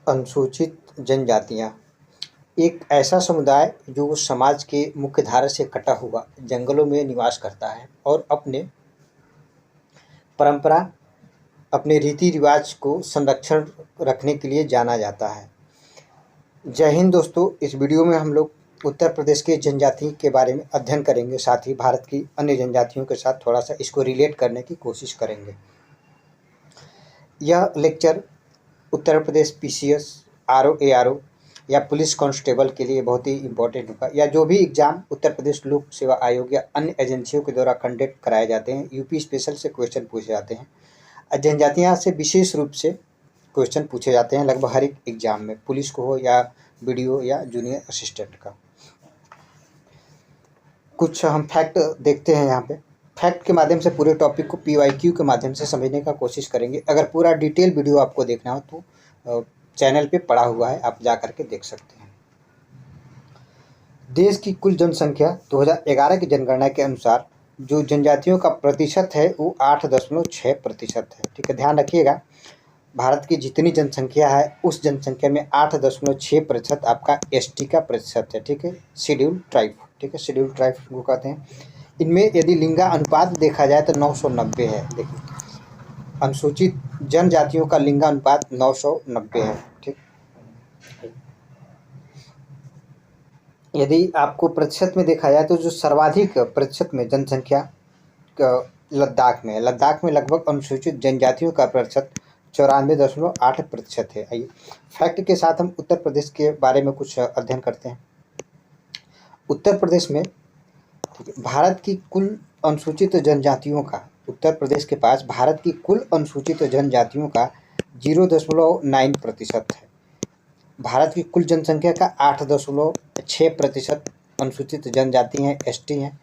अनुसूचित जनजातियाँ एक ऐसा समुदाय जो समाज के मुख्यधारा से कटा हुआ जंगलों में निवास करता है और अपने परंपरा, अपने रीति रिवाज को संरक्षण रखने के लिए जाना जाता है। जय हिंद दोस्तों, इस वीडियो में हम लोग उत्तर प्रदेश के जनजाति के बारे में अध्ययन करेंगे, साथ ही भारत की अन्य जनजातियों के साथ थोड़ा सा इसको रिलेट करने की कोशिश करेंगे। यह lecture Uttar Pradesh PCS, RO, ARO या पुलिस कांस्टेबल के लिए बहुत ही इम्पोर्टेंट होगा, या जो भी एग्जाम उत्तर प्रदेश लोक सेवा आयोग या अन्य एजेंसियों के द्वारा कंडक्ट कराए जाते हैं, यूपी स्पेशल से क्वेश्चन पूछे जाते हैं। जनजातियाँ से विशेष रूप से क्वेश्चन पूछे जाते हैं लगभग हर एक एग्जाम में, पुलिस को हो या बीडीओ या जूनियर असिस्टेंट का। कुछ हम फैक्ट देखते हैं यहाँ पे। फैक्ट के माध्यम से पूरे टॉपिक को पीवाईक्यू के माध्यम से समझने का कोशिश करेंगे। अगर पूरा डिटेल वीडियो आपको देखना हो तो चैनल पे पड़ा हुआ है, आप जा करके देख सकते हैं। देश की कुल जनसंख्या 2011 की जनगणना के अनुसार जो जनजातियों का प्रतिशत है वो 8.6% है। ठीक है, ध्यान रखिएगा, भारत की जितनी जनसंख्या है उस जनसंख्या में 8.6% आपका एसटी का प्रतिशत है। ठीक है, शेड्यूल ट्राइब। ठीक है, शेड्यूल ट्राइब को कहते हैं। इनमें यदि लिंगा अनुपात देखा जाए तो 990 है। देखिए, अनुसूचित जनजातियों का लिंगा अनुपात 990 है। ठीक, यदि आपको प्रतिशत में देखा जाए तो जो सर्वाधिक प्रतिशत में जनसंख्या लद्दाख में है। लद्दाख में लगभग अनुसूचित जनजातियों का प्रतिशत 94.8% है। आइए फैक्ट के साथ हम उत्तर प्रदेश के बारे में कुछ अध्ययन करते हैं। उत्तर प्रदेश में भारत की कुल अनुसूचित जनजातियों का, उत्तर प्रदेश के पास भारत की कुल अनुसूचित जनजातियों का 0.9% है। भारत की कुल जनसंख्या का 8.6% अनुसूचित जनजाति हैं, एसटी हैं।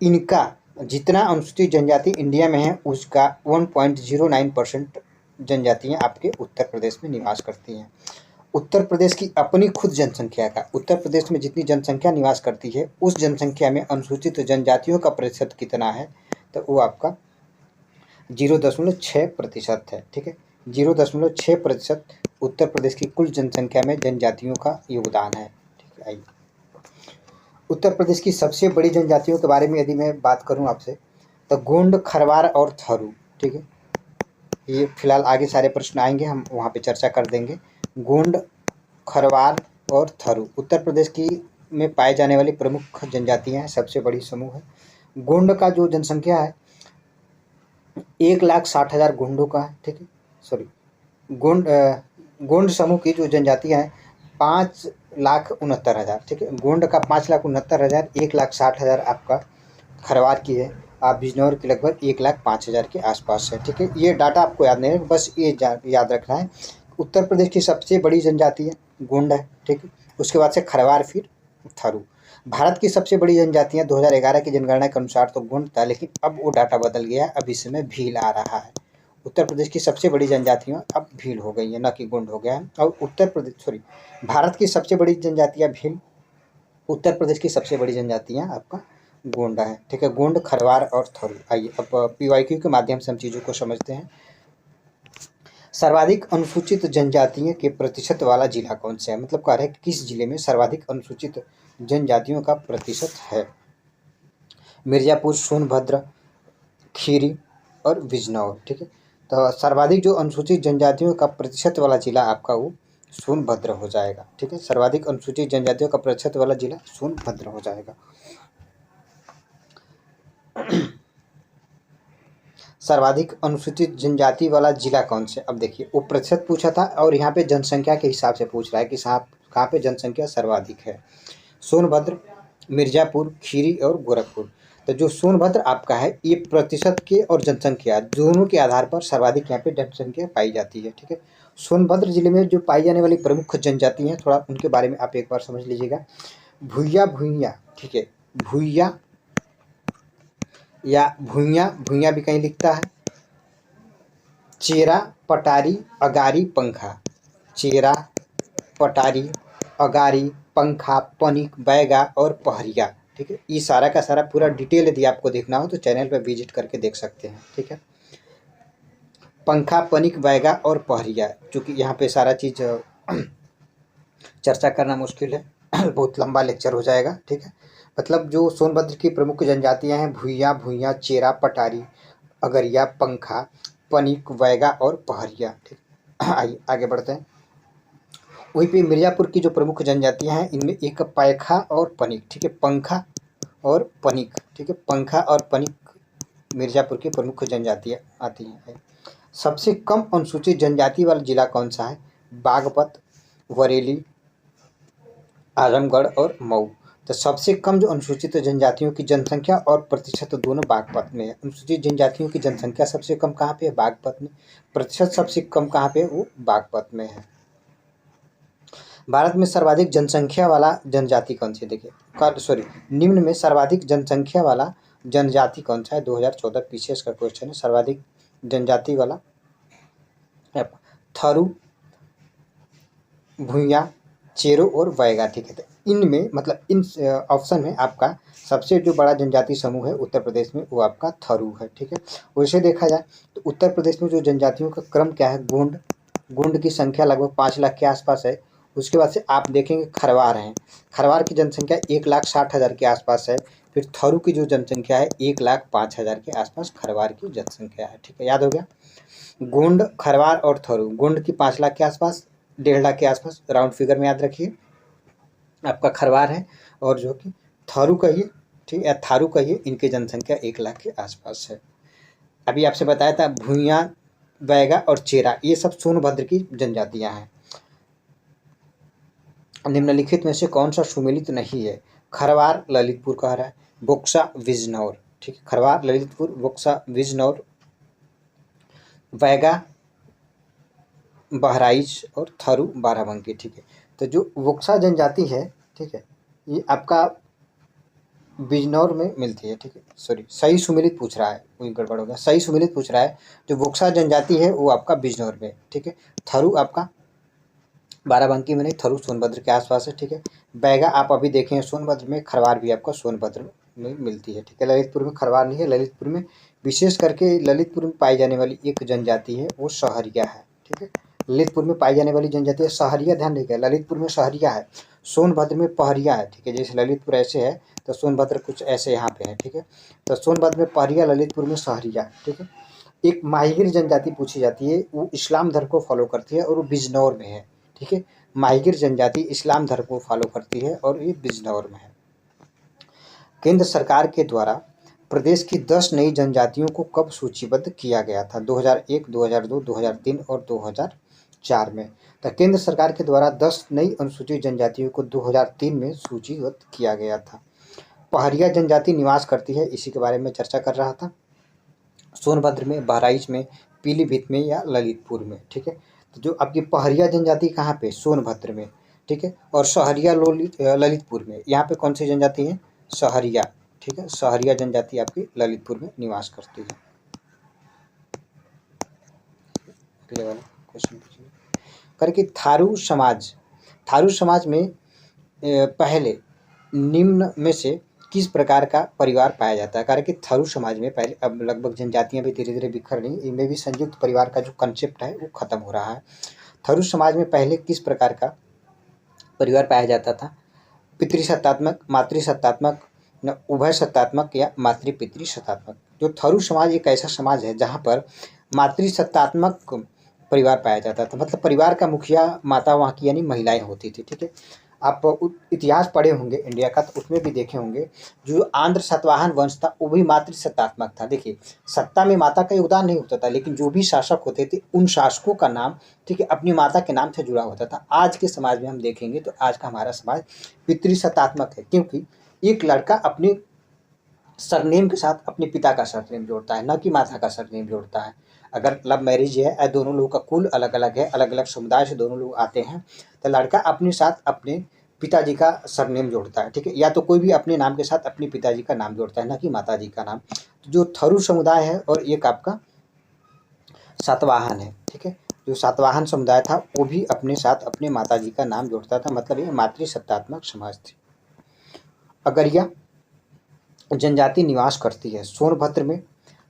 इनका जितना अनुसूचित जनजाति इंडिया में है उसका 1.09% जनजातियाँ आपके उत्तर प्रदेश में निवास करती हैं। उत्तर प्रदेश की अपनी खुद जनसंख्या का, उत्तर प्रदेश में जितनी जनसंख्या निवास करती है उस जनसंख्या में अनुसूचित जनजातियों का प्रतिशत कितना है तो वो आपका 0.6% है। ठीक है, 0.6% उत्तर प्रदेश की कुल जनसंख्या में जनजातियों का योगदान है। ठीक है, आइए उत्तर प्रदेश की सबसे बड़ी जनजातियों के बारे में यदि मैं बात करूं आपसे तो गोंड, खरवार और थारू। ठीक है, ये फिलहाल आगे सारे प्रश्न आएंगे, हम वहाँ पे चर्चा कर देंगे। गोंड, खरवार और थारू उत्तर प्रदेश की में पाए जाने वाली प्रमुख जनजातियाँ हैं, सबसे बड़ी समूह है। गोंड का जो जनसंख्या है 1,60,000 गोंडों का है। ठीक है, सॉरी, गोंड समूह की जो जनजातियाँ हैं 5,69,000। ठीक है, गोंड का 5,69,000, 1,60,000 आपका खरवार की है। आप बिजनौर के लगभग 1,05,000 के आसपास है। ठीक है, ये डाटा आपको याद नहीं है, बस ये याद रखना है। उत्तर प्रदेश की सबसे बड़ी जनजाति है गोंड है। ठीक है, उसके बाद से खरवार, फिर थारू। भारत की सबसे बड़ी जनजातियाँ 2011 की जनगणना के अनुसार तो गोंड था, लेकिन अब वो डाटा बदल गया है, अब इसमें भील आ रहा है। उत्तर प्रदेश की सबसे बड़ी जनजातियाँ अब भील हो गई है, न कि गोंड हो गया है। और भारत की सबसे बड़ी जनजातियाँ भील, उत्तर प्रदेश की सबसे बड़ी जनजातियाँ आपका गोंडा है। ठीक है, गोंड, खरवार और थारू। आइए अब पीवाईक्यू के माध्यम से हम चीज़ों को समझते हैं। सर्वाधिक अनुसूचित जनजातियों के प्रतिशत वाला जिला कौन सा है, मतलब कह रहे हैं कि किस जिले में सर्वाधिक अनुसूचित जनजातियों का प्रतिशत है। मिर्जापुर, सोनभद्र, खीरी और बिजनौर। ठीक है, तो सर्वाधिक जो अनुसूचित जनजातियों का प्रतिशत वाला जिला आपका वो सोनभद्र हो जाएगा। ठीक है, सर्वाधिक अनुसूचित जनजातियों का प्रतिशत वाला जिला सोनभद्र हो जाएगा। सर्वाधिक अनुसूचित जनजाति वाला जिला कौन से, अब देखिए वो प्रतिशत पूछा था और यहाँ पे जनसंख्या के हिसाब से पूछ रहा है कि कहाँ पे जनसंख्या सर्वाधिक है। सोनभद्र, मिर्जापुर, खीरी और गोरखपुर। तो जो सोनभद्र आपका है ये प्रतिशत के और जनसंख्या दोनों के आधार पर सर्वाधिक यहाँ पे जनसंख्या पाई जाती है। ठीक है, सोनभद्र जिले में जो पाई जाने वाली प्रमुख जनजाति हैं थोड़ा उनके बारे में आप एक बार समझ लीजिएगा। भूइया, भूइया। ठीक है, भूइया या भूइया, भूइया भी कहीं लिखता है। चेरा, पटारी, अगारी, पंखा। चेरा, पटारी, अगारी, पंखा, पनिक, बैगा और पहरिया। ठीक है, ये सारा का सारा पूरा डिटेल यदि आपको देखना हो तो चैनल पर विजिट करके देख सकते हैं। ठीक है, पंखा, पनिक, बैगा और पहरिया। चूँकि यहाँ पे सारा चीज़ चर्चा करना मुश्किल है, बहुत लंबा लेक्चर हो जाएगा, ठीक है। मतलब जो सोनभद्र की प्रमुख जनजातियाँ हैं, भुइयाँ, भुइयाँ, चेरा, पटारी, अगरिया, पंखा, पनिक, बैगा और पहरिया, ठीक। आइए आगे बढ़ते हैं। वहीं पे मिर्ज़ापुर की जो प्रमुख जनजातियाँ हैं, इनमें एक पैखा और पनिक, ठीक है, पंखा और पनिक, ठीक है, पंखा और पनिक मिर्ज़ापुर की प्रमुख जनजातियाँ आती हैं। सबसे कम अनुसूचित जनजाति वाला जिला कौन सा है? बागपत, बरेली, आजमगढ़ और मऊ। तो सबसे कम जो अनुसूचित जनजातियों की जनसंख्या और प्रतिशत दोनों बागपत में है। अनुसूचित जनजातियों की जनसंख्या सबसे कम कहाँ पे है? बागपत में। प्रतिशत सबसे कम कहाँ पे है? वो बागपत में है। भारत में सर्वाधिक जनसंख्या वाला जनजाति कौन सी है? देखिए निम्न में सर्वाधिक जनसंख्या वाला जनजाति कौन सा है? 2014 पीसीएस का क्वेश्चन है। सर्वाधिक जनजाति वाला थारू, भुइयाँ, चेरो और बैगा, ठीक है। तो इनमें मतलब इन ऑप्शन में आपका सबसे जो बड़ा जनजाति समूह है उत्तर प्रदेश में, वो आपका थारू है, ठीक है। वैसे देखा जाए तो उत्तर प्रदेश में जो जनजातियों का क्रम क्या है? गोंड की संख्या लगभग 5 लाख के आसपास है। उसके बाद से आप देखेंगे खरवार हैं, खरवार की जनसंख्या 1,60,000 के आसपास है। फिर थारू की जो जनसंख्या है 1,05,000 के आसपास खरवार की जनसंख्या है, ठीक है। याद हो गया। गोंड, खरवार और थारू। गोंड की 5 लाख के आसपास, 1.5 लाख के आसपास, राउंड फिगर में याद रखिए। आपका खरवार है और जो कि थारू कहिए, ठीक है, थारू कहिए, इनकी जनसंख्या 1 लाख के आसपास है। अभी आपसे बताया था भुइयाँ, बैगा और चेरा, ये सब सोनभद्र की जनजातियां हैं। निम्नलिखित में से कौन सा सुमेलित नहीं है? खरवार ललितपुर कह रहा है, बोक्सा बिजनौर, ठीक है, खरवार ललितपुर, बोक्सा बिजनौर, बैगा बहराइच और थारू बाराबंकी, ठीक है। तो जो बोक्सा जनजाति है, ठीक है, ये आपका बिजनौर में मिलती है, ठीक है। सही सुमेलित पूछ रहा है, वही गड़बड़ हो गया। सही सुमेलित पूछ रहा है। जो बोक्सा जनजाति है वो आपका बिजनौर में, ठीक है। थारू आपका बाराबंकी में नहीं, थारू सोनभद्र के आसपास है, ठीक है। बैगा आप अभी देखें सोनभद्र में, खरवार भी आपका सोनभद्र में मिलती है, ठीक है। ललितपुर में खरवार नहीं है। ललितपुर में विशेष करके ललितपुर में पाई जाने वाली एक जनजाति है, वो सहरिया है, ठीक है। ललितपुर में पाई जाने वाली जनजाति है सहरिया। ध्यान रखिएगा, ललितपुर में सहरिया है, सोनभद्र में पहरिया है, ठीक है। जैसे ललितपुर ऐसे है तो सोनभद्र कुछ ऐसे यहाँ पे है, ठीक है। तो सोनभद्र में पहरिया, ललितपुर में सहरिया, ठीक है। एक माहीगिर जनजाति पूछी जाती है, वो इस्लाम धर्म को फॉलो करती है और वो बिजनौर में है, ठीक है। माहीगिर जनजाति इस्लाम धर्म को फॉलो करती है और ये बिजनौर में है। केंद्र सरकार के द्वारा प्रदेश की 10 नई जनजातियों को कब सूचीबद्ध किया गया था? 2001, 2002, 2003 और 2004 में। तो केंद्र सरकार के द्वारा 10 नई अनुसूचित जनजातियों को 2003 में सूचीबद्ध किया गया था। पहरिया जनजाति निवास करती है, इसी के बारे में चर्चा कर रहा था, सोनभद्र में, बहराइच में, पीलीभीत में या ललितपुर में, ठीक है। तो जो आपकी पहरिया जनजाति कहाँ पे? सोनभद्र में, ठीक है। और सहरिया ललितपुर में। यहाँ पे कौन सी जनजाति है? सहरिया, ठीक है। सहरिया जनजाति आपकी ललितपुर में निवास करती है। अगले वाला क्वेश्चन पूछिए। करके थारू समाज में पहले निम्न में से किस प्रकार का परिवार पाया जाता है? कारण कि थारू समाज में पहले, अब लगभग जनजातियां भी धीरे धीरे बिखर रही, इनमें भी संयुक्त परिवार का जो कंसेप्ट है वो खत्म हो रहा है। थारू समाज में पहले किस प्रकार का परिवार पाया जाता था? पितृसत्तात्मक, मातृसत्तात्मक, उभय सत्तात्मक या मातृ-पितृ-सत्तात्मक। जो थारू समाज एक ऐसा समाज है जहाँ पर मातृसत्तात्मक परिवार पाया जाता था, मतलब परिवार का मुखिया माता वहाँ की यानी महिलाएं होती थी, ठीक है। आप इतिहास पढ़े होंगे इंडिया का, तो उसमें भी देखे होंगे जो आंध्र सातवाहन वंश था वो भी मातृसत्तात्मक था। देखिए, सत्ता में माता का योगदान नहीं होता था, लेकिन जो भी शासक होते थे उन शासकों का नाम, ठीक है, अपनी माता के नाम से जुड़ा होता था। आज के समाज में हम देखेंगे तो आज का हमारा समाज पितृसत्तात्मक है, क्योंकि एक लड़का अपने सरनेम के साथ अपने पिता का सरनेम जोड़ता है, न कि माता का सरनेम जोड़ता है। अगर लव मैरिज है, दोनों लोगों का कुल अलग अलग है, अलग अलग समुदाय से दोनों लोग आते हैं, तो लड़का अपने साथ अपने पिताजी का सरनेम जोड़ता है, ठीक है। या तो कोई भी अपने नाम के साथ अपने पिताजी का नाम जोड़ता है, न कि माताजी का नाम। तो जो थारू समुदाय है और एक आपका सातवाहन है, ठीक है, जो सातवाहन समुदाय था वो भी अपने साथ अपने माताजी का नाम जोड़ता था, मतलब ये मातृसत्तात्मक समाज थी। अगरिया जनजाति निवास करती है सोनभद्र में,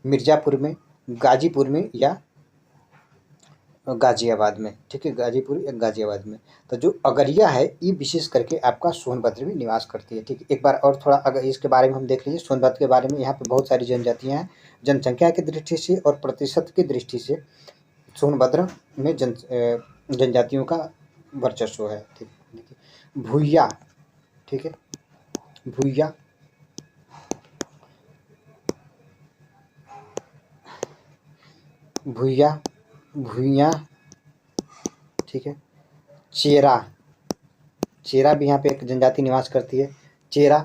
मिर्जापुर में, गाजीपुर में या गाजियाबाद में, ठीक है, गाजीपुर या गाजियाबाद में। तो जो अगरिया है ये विशेष करके आपका सोनभद्र में निवास करती है, ठीक है। एक बार और थोड़ा अगर इसके बारे में हम देख लीजिए, सोनभद्र के बारे में। यहाँ पे बहुत सारी जनजातियाँ हैं, जनसंख्या की दृष्टि से और प्रतिशत की दृष्टि से सोनभद्र में जनजातियों का वर्चस्व है, ठीक है। भूइया, ठीक है, भूइया, भूइया, भूइयाँ, ठीक है। चेरा, चेरा भी यहाँ पे एक जनजाति निवास करती है। चेरा,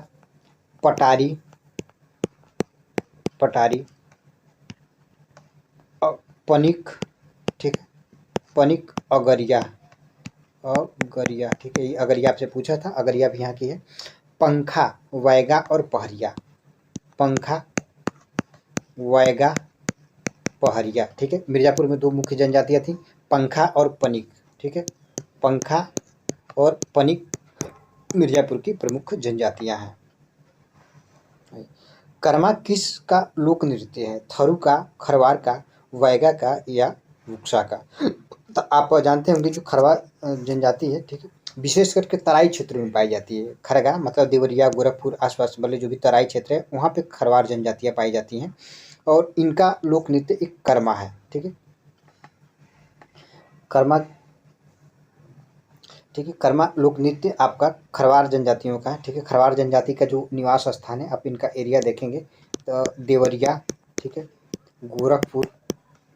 पटारी, पटारी, पनिक, ठीक है, पनिक, अगरिया, अगरिया, ठीक है, ये अगरिया आपसे पूछा था, अगरिया भी यहाँ की है। पंखा, वैगा और पहरिया, पंखा, वैगा, पहरिया, ठीक है। मिर्जापुर में दो मुख्य जनजातियाँ थी, पंखा और पनिक, ठीक है। पंखा और पनिक मिर्जापुर की प्रमुख जनजातियाँ हैं। कर्मा किस का लोक नृत्य है? थरू का, खरवार का, वैगा का या वुक्सा का? तो आप जानते होंगे जो खरवार जनजाति है, ठीक है, विशेष करके तराई क्षेत्र में पाई जाती है। खरगा मतलब देवरिया, गोरखपुर आसपास वाले जो भी तराई क्षेत्र है वहाँ पे खरवार जनजातियाँ पाई जाती हैं और इनका लोक नृत्य एक कर्मा है, ठीक है। कर्मा, ठीक है, कर्मा लोक नृत्य आपका खरवार जनजातियों का है, ठीक है। खरवार जनजाति का जो निवास स्थान है, आप इनका एरिया देखेंगे तो देवरिया, ठीक है, गोरखपुर,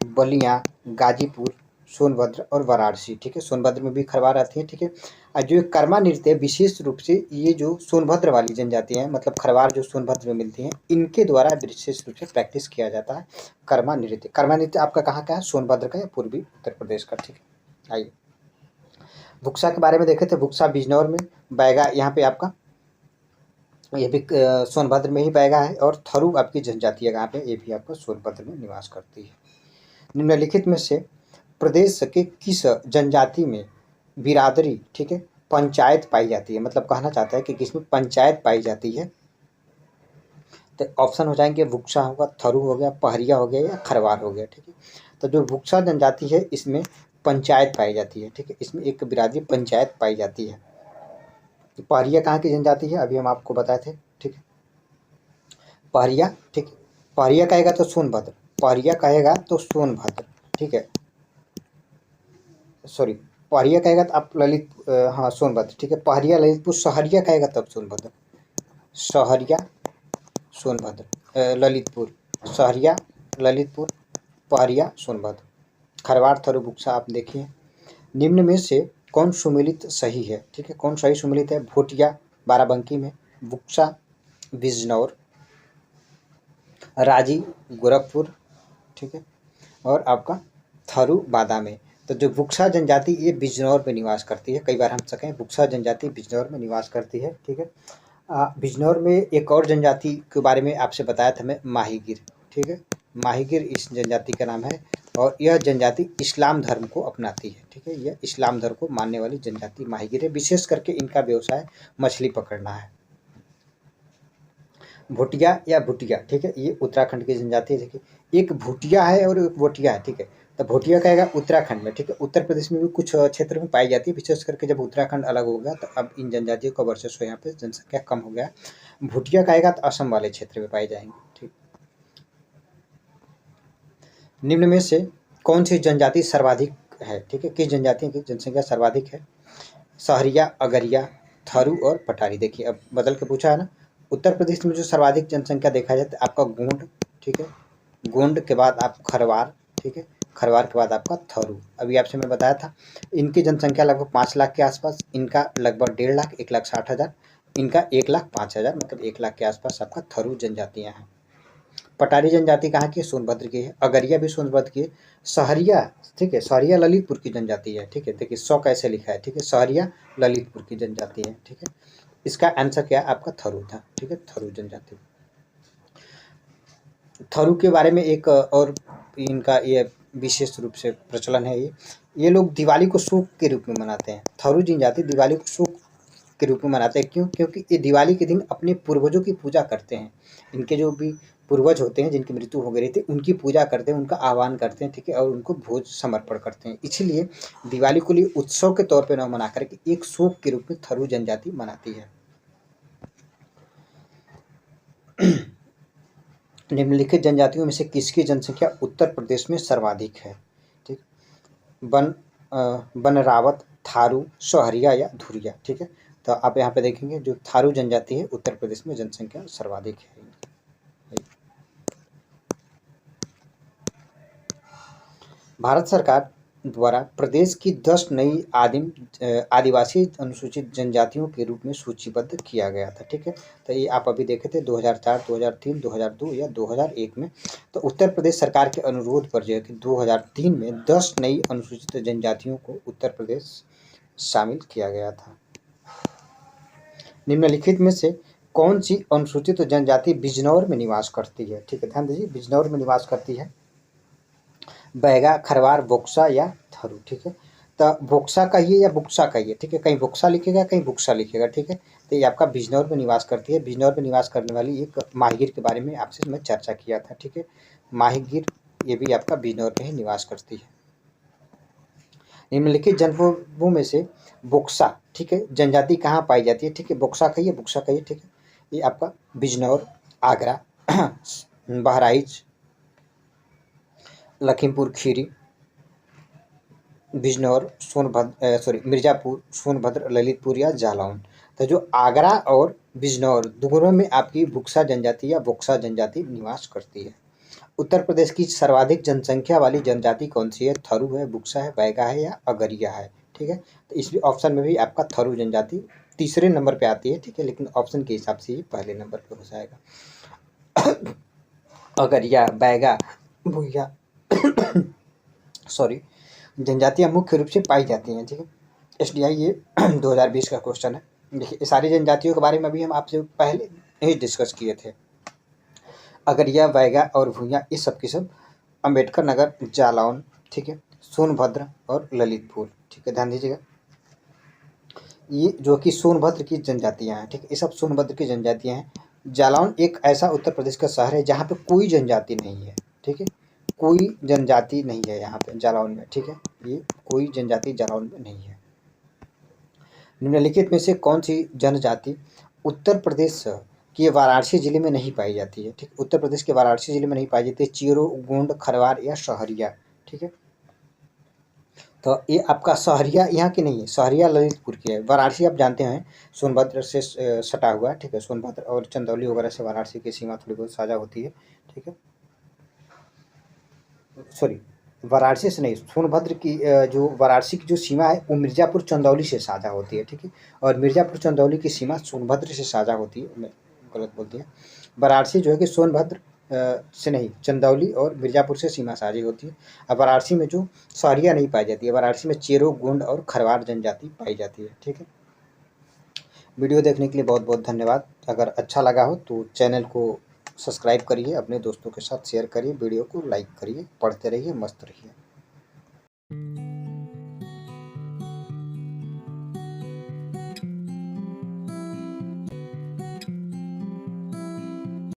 बलिया, गाजीपुर, सोनभद्र और वाराणसी, ठीक है। सोनभद्र में भी खरवार आती है, ठीक है। और जो कर्मा नृत्य विशेष रूप से ये जो सोनभद्र वाली जनजातियाँ हैं, मतलब खरवार जो सोनभद्र में मिलती हैं, इनके द्वारा विशेष रूप से प्रैक्टिस किया जाता है कर्मा नृत्य। कर्मा नृत्य आपका कहाँ का है? सोनभद्र का या पूर्वी उत्तर प्रदेश का, ठीक है। आइए भुक्सा के बारे में देखे थे, भुक्सा बिजनौर में, बैगा यहाँ पे आपका ये भी सोनभद्र में ही बैगा है। और थरू आपकी जनजाति है कहाँ पे? ये भी आपका सोनभद्र में निवास करती है। निम्नलिखित में से प्रदेश के किस जनजाति में बिरादरी, ठीक है, पंचायत पाई जाती है? मतलब कहना चाहता है कि किसमें पंचायत पाई जाती है? तो ऑप्शन हो जाएंगे, भुक्सा होगा, थरू हो गया, पहरिया हो गया या खरवार हो गया, ठीक है। तो जो भुक्सा जनजाति है इसमें पंचायत पाई जाती है, ठीक है, इसमें एक बिरादरी पंचायत पाई जाती है। पहरिया कहाँ की जनजाति है? अभी हम आपको बताए थे, ठीक है। पहरिया, ठीक है, पहरिया कहेगा तो सोनभद्र, पहरिया कहेगा तो सोनभद्र, ठीक है, सॉरी, पहरिया कहेगा तो आप ललित, हाँ सोनभद्र, ठीक है। पहरिया ललितपुर, सहरिया कहेगा तब सोनभद्र, सहरिया सोनभद्र, ललितपुर, सहरिया ललितपुर, पहरिया सोनभद्र। खरवार, थरू, भुक्सा आप देखिए। निम्न में से कौन सुमेलित सही है? ठीक है, कौन सही सुमेलित है? भोटिया बाराबंकी में, भुक्सा बिजनौर, राजी गोरखपुर, ठीक है, और आपका थरू बादा में। तो जो भुक्सा जनजाति ये बिजनौर में निवास करती है, कई बार हम सकें भुक्सा जनजाति बिजनौर में निवास करती है, ठीक है। बिजनौर में एक और जनजाति के बारे में आपसे बताया था मैं, माहीगिर, ठीक है, माहीगिर इस जनजाति का नाम है और यह जनजाति इस्लाम धर्म को अपनाती है, ठीक है। यह इस्लाम धर्म को मानने वाली जनजाति माहीगिर है। विशेष करके इनका व्यवसाय मछली पकड़ना है। भोटिया या भुटिया, ठीक है, ये उत्तराखंड की जनजाति है। देखिए एक भुटिया है और एक भोटिया है, ठीक है। तो भोटिया कहेगा उत्तराखंड में, ठीक है। उत्तर प्रदेश में भी कुछ क्षेत्र में पाई जाती है, विशेष करके जब उत्तराखंड अलग हो गया तो अब इन जनजातियों का वर्चस्व यहाँ पे जनसंख्या कम हो गया। भुटिया कहेगा तो असम वाले क्षेत्र में पाई जाएंगे, ठीक। निम्न में से कौन सी जनजाति सर्वाधिक है? ठीक है, किस जनजाति की जनसंख्या सर्वाधिक है? सहरिया, अगरिया, थरू और पटारी। देखिए अब बदल के पूछा है ना, उत्तर प्रदेश में जो सर्वाधिक जनसंख्या देखा जाए तो आपका गोंड, ठीक है, गोंड के बाद आप खरवार, ठीक है, खरवार के बाद आपका थरू। अभी आपसे मैं बताया था इनकी जनसंख्या लगभग 5 लाख के आसपास, इनका लगभग 1.5 लाख, 1,60,000, इनका 1,05,000, मतलब 1 लाख के आसपास आपका थरू जनजातियाँ हैं। पटारी जनजाति कहाँ की है? सोनभद्र की है। अगरिया भी सोनभद्र की है। सहरिया, ठीक है, सहरिया ललितपुर की जनजाति है, ठीक है। देखिए 100 कैसे लिखा है, ठीक है, सहरिया ललितपुर की जनजाति है, ठीक है। इसका आंसर क्या आपका थरू था, ठीक है, थरू जनजाति। थरू के बारे में एक और इनका ये विशेष रूप से प्रचलन है, ये लोग दिवाली को शोक के रूप में मनाते हैं। थरू जनजाति दिवाली को शोक के रूप में मनाते हैं, क्यों? क्योंकि ये दिवाली के दिन अपने पूर्वजों की पूजा करते हैं। इनके जो भी पूर्वज होते हैं जिनकी मृत्यु हो गई थी, उनकी पूजा करते हैं, उनका आह्वान करते हैं, ठीक है, और उनको भोज समर्पण करते हैं। इसीलिए दिवाली को लिए उत्सव के तौर पे न मना कर के एक शोक के रूप में थारू जनजाति मनाती है। निम्नलिखित जनजातियों में से किसकी जनसंख्या उत्तर प्रदेश में सर्वाधिक है? ठीक, बनरावत, थारू, सोहरिया या धुरिया। ठीक है, तो आप यहाँ पे देखेंगे जो थारू जनजाति है उत्तर प्रदेश में जनसंख्या सर्वाधिक है। भारत सरकार द्वारा प्रदेश की 10 नई आदिवासी अनुसूचित जनजातियों के रूप में सूचीबद्ध किया गया था। ठीक है, तो ये आप अभी देखे थे 2004, 2003, 2002 या 2001 में। तो उत्तर प्रदेश सरकार के अनुरोध पर जो है कि 2003 में 10 नई अनुसूचित जनजातियों को उत्तर प्रदेश शामिल किया गया था। निम्नलिखित में से कौन सी अनुसूचित जनजाति बिजनौर में निवास करती है? ठीक है, ध्यान दीजिए, बिजनौर में निवास करती है बैगा, खरवार, बोक्सा या थारू। ठीक है, तो बोक्सा कहिए या बुक्सा कहिए, ठीक है, कहीं बोक्सा लिखेगा कहीं बुक्सा लिखेगा। ठीक है, तो ये आपका बिजनौर में निवास करती है। बिजनौर में निवास करने वाली एक माहीगिर के बारे में आपसे मैं चर्चा किया था। ठीक है, माहीगिर ये भी आपका बिजनौर में ही निवास करती है। निम्नलिखित जनपदों में से बोक्सा, ठीक है, जनजाति कहाँ पाई जाती है? ठीक है, बोक्सा कहिए, बुक्सा कहिए। ठीक है, ये आपका बिजनौर, आगरा, बहराइच, लखीमपुर खीरी, बिजनौर, मिर्ज़ापुर, सोनभद्र, ललितपुर या जालौन। तो जो आगरा और बिजनौर दोनों में आपकी बुक्सा जनजाति या बोक्सा जनजाति निवास करती है। उत्तर प्रदेश की सर्वाधिक जनसंख्या वाली जनजाति कौन सी है? थारू है, बुक्सा है, बैगा है या अगरिया है। ठीक है, तो इस ऑप्शन में भी आपका थारू जनजाति तीसरे नंबर पे आती है। ठीक है, लेकिन ऑप्शन के हिसाब से ये पहले नंबर पे हो जाएगा। अगरिया, बैगा, भुइया जनजातियां मुख्य रूप से पाई जाती हैं। ठीक है, SDI ये 2020 का क्वेश्चन है। देखिए, ये सारी जनजातियों के बारे में अभी हम आपसे पहले ही डिस्कस किए थे। अगरिया, बैगा और भुइया ये सब की सब अम्बेडकर नगर, जालौन, ठीक है, सोनभद्र और ललितपुर। ठीक है, ध्यान दीजिएगा, ये जो कि सोनभद्र की जनजातियां हैं। ठीक है, ये सब सोनभद्र की जनजातियां हैं। जालौन एक ऐसा उत्तर प्रदेश का शहर है जहाँ पे कोई जनजाति नहीं है। ठीक है, कोई जनजाति नहीं है यहाँ पे जालौन में। ठीक है, ये कोई जनजाति जालौन में नहीं है। निम्नलिखित में से कौन सी जनजाति उत्तर प्रदेश के वाराणसी जिले में नहीं पाई जाती है? ठीक, उत्तर प्रदेश के वाराणसी जिले में नहीं पाई जाती है। चीरो, गोंड, खरवार या सहरिया। ठीक है, तो ये आपका सहरिया यहाँ की नहीं है, सहरिया ललितपुर की है। वाराणसी आप जानते हैं सोनभद्र से सटा हुआ है। ठीक है, सोनभद्र और चंदौली वगैरह से वाराणसी की सीमा थोड़ी बहुत साझा होती है। ठीक है, वाराणसी से नहीं, सोनभद्र की जो वाराणसी की जो सीमा है वो मिर्ज़ापुर चंदौली से साझा होती है। ठीक है, और मिर्ज़ापुर चंदौली की सीमा सोनभद्र से साझा होती है। मैं गलत बोल दिया, वाराणसी जो है कि सोनभद्र से नहीं, चंदौली और मिर्ज़ापुर से सीमा साझी होती है। अब वाराणसी में जो सहरिया नहीं पाई जाती है, वाराणसी में चेरो, गोंड और खरवार जनजाति पाई जाती है। ठीक है, वीडियो देखने के लिए बहुत बहुत धन्यवाद। अगर अच्छा लगा हो तो चैनल को सब्सक्राइब करिए, अपने दोस्तों के साथ शेयर करिए, वीडियो को लाइक करिए, पढ़ते रहिए, मस्त रहिए।